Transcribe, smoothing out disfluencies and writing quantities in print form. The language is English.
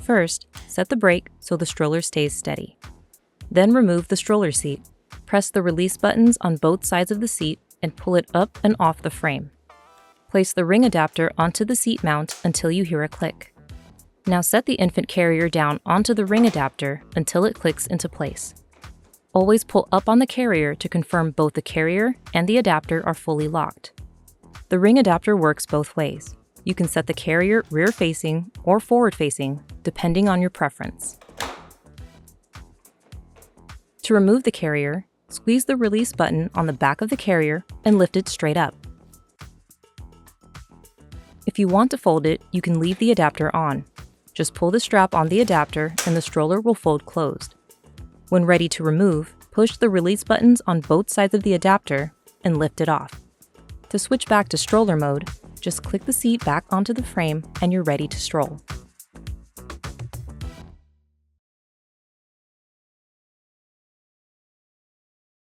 First, set the brake so the stroller stays steady. Then remove the stroller seat. Press the release buttons on both sides of the seat and pull it up and off the frame. Place the ring adapter onto the seat mount until you hear a click. Now set the infant carrier down onto the ring adapter until it clicks into place. Always pull up on the carrier to confirm both the carrier and the adapter are fully locked. The ring adapter works both ways. You can set the carrier rear-facing or forward-facing, depending on your preference. To remove the carrier, squeeze the release button on the back of the carrier and lift it straight up. If you want to fold it, you can leave the adapter on. Just pull the strap on the adapter and the stroller will fold closed. When ready to remove, push the release buttons on both sides of the adapter and lift it off. To switch back to stroller mode, just click the seat back onto the frame and you're ready to stroll.